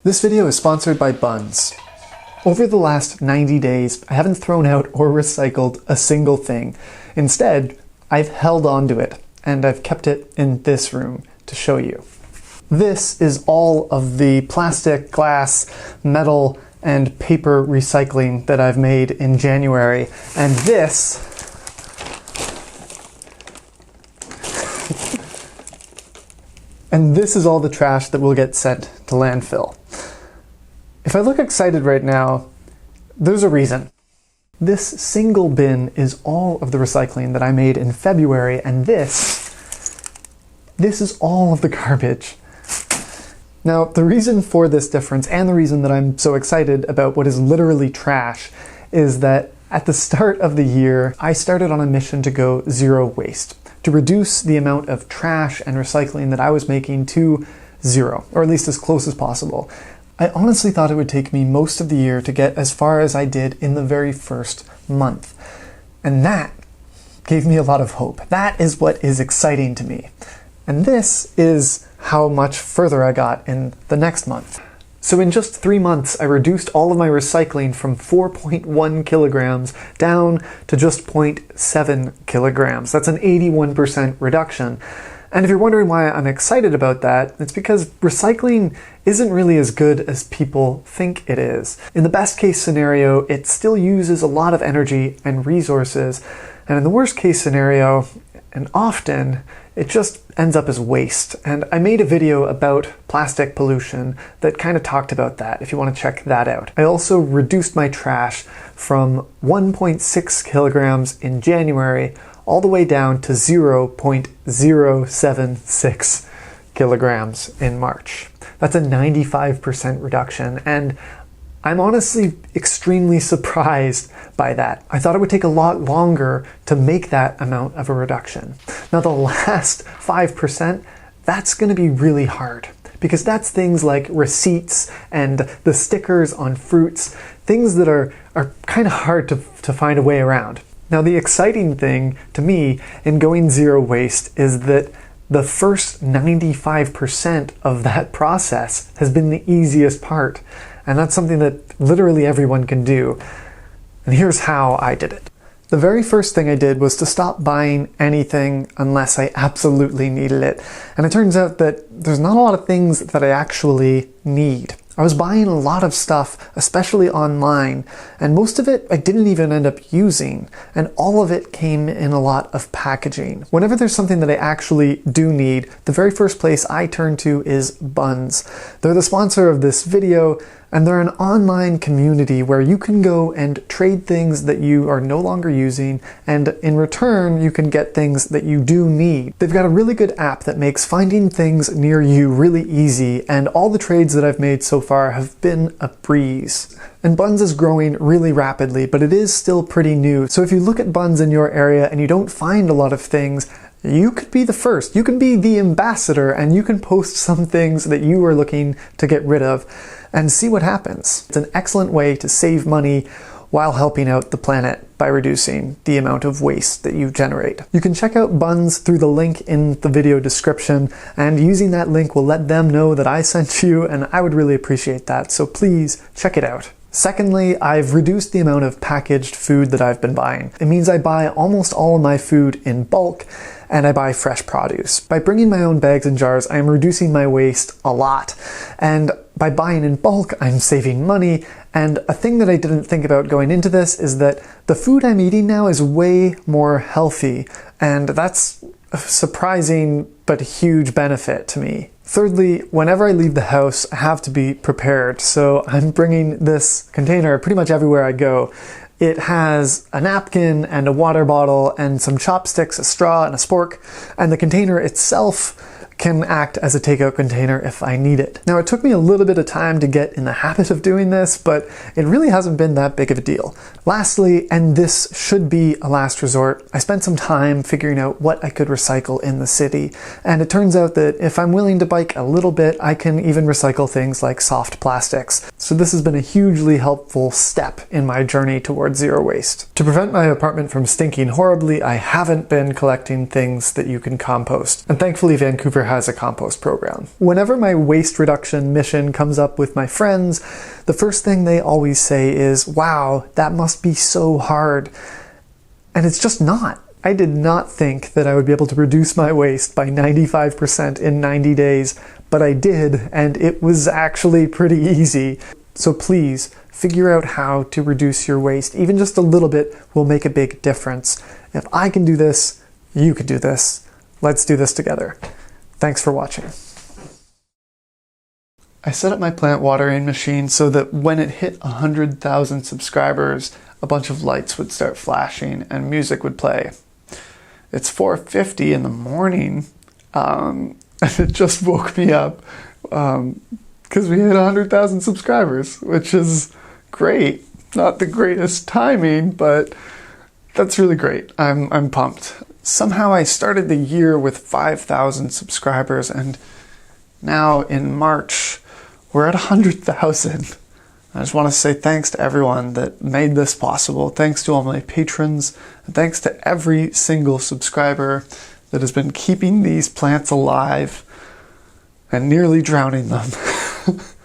This video is sponsored by buns. Over the last 90 days, I haven't thrown out or recycled a single thing. Instead, I've held on to it, and I've kept it in this room to show you. This is all of the plastic, glass, metal, and paper recycling that I've made in January, and this is all the trash that will get sent to landfill. If I look excited right now, there's a reason. This single bin is all of the recycling that I made in February, and this is all of the garbage. Now, the reason for this difference, and the reason that I'm so excited about what is literally trash, is that at the start of the year, I started on a mission to go zero waste, to reduce the amount of trash and recycling that I was making to zero, or at least as close as possible. I honestly thought it would take me most of the year to get as far as I did in the very first month. And that gave me a lot of hope. That is what is exciting to me. And this is how much further I got in the next month. So in just 3 months, I reduced all of my recycling from 4.1 kilograms down to just 0.7 kilograms. That's an 81% reduction. And if you're wondering why I'm excited about that, it's because recycling isn't really as good as people think it is. In the best case scenario, it still uses a lot of energy and resources. And in the worst case scenario, and often, it just ends up as waste. And I made a video about plastic pollution that kind of talked about that, if you want to check that out. I also reduced my trash from 1.6 kilograms in January all the way down to 0.076 kilograms in March. That's a 95% reduction, and I'm honestly extremely surprised by that. I thought it would take a lot longer to make that amount of a reduction. Now the last 5%, that's going to be really hard, because that's things like receipts and the stickers on fruits, things that are kind of hard to find a way around. Now the exciting thing to me in going zero waste is that the first 95% of that process has been the easiest part. And that's something that literally everyone can do. And here's how I did it. The very first thing I did was to stop buying anything unless I absolutely needed it. And it turns out that there's not a lot of things that I actually need. I was buying a lot of stuff, especially online, and most of it I didn't even end up using, and all of it came in a lot of packaging. Whenever there's something that I actually do need, the very first place I turn to is Buns. They're the sponsor of this video, and they're an online community where you can go and trade things that you are no longer using, and in return you can get things that you do need. They've got a really good app that makes finding things near you really easy, and all the trades that I've made so far have been a breeze. And Buns is growing really rapidly, but it is still pretty new. So if you look at Buns in your area and you don't find a lot of things, you could be the first. You can be the ambassador, and you can post some things that you are looking to get rid of and see what happens. It's an excellent way to save money while helping out the planet by reducing the amount of waste that you generate. You can check out Buns through the link in the video description, and using that link will let them know that I sent you, and I would really appreciate that, so please check it out. Secondly, I've reduced the amount of packaged food that I've been buying. It means I buy almost all of my food in bulk, and I buy fresh produce. By bringing my own bags and jars, I am reducing my waste a lot. And by buying in bulk, I'm saving money. And a thing that I didn't think about going into this is that the food I'm eating now is way more healthy. And that's a surprising but huge benefit to me. Thirdly, whenever I leave the house, I have to be prepared. So I'm bringing this container pretty much everywhere I go. It has a napkin and a water bottle and some chopsticks, a straw, and a spork, and the container itself can act as a takeout container if I need it. Now, it took me a little bit of time to get in the habit of doing this, but it really hasn't been that big of a deal. Lastly, and this should be a last resort, I spent some time figuring out what I could recycle in the city, and it turns out that if I'm willing to bike a little bit, I can even recycle things like soft plastics. So this has been a hugely helpful step in my journey towards zero waste. To prevent my apartment from stinking horribly, I haven't been collecting things that you can compost. And thankfully, Vancouver has a compost program. Whenever my waste reduction mission comes up with my friends, the first thing they always say is, wow, that must be so hard. And it's just not. I did not think that I would be able to reduce my waste by 95% in 90 days, but I did, and it was actually pretty easy. So please, figure out how to reduce your waste. Even just a little bit will make a big difference. If I can do this, you can do this. Let's do this together. Thanks for watching. I set up my plant watering machine so that when it hit 100,000 subscribers, a bunch of lights would start flashing and music would play. It's 4:50 in the morning, and it just woke me up because we hit 100,000 subscribers, which is great. Not the greatest timing, but that's really great. I'm pumped. Somehow I started the year with 5,000 subscribers, and now in March we're at 100,000. I just want to say thanks to everyone that made this possible. Thanks to all my patrons, and thanks to every single subscriber that has been keeping these plants alive and nearly drowning them.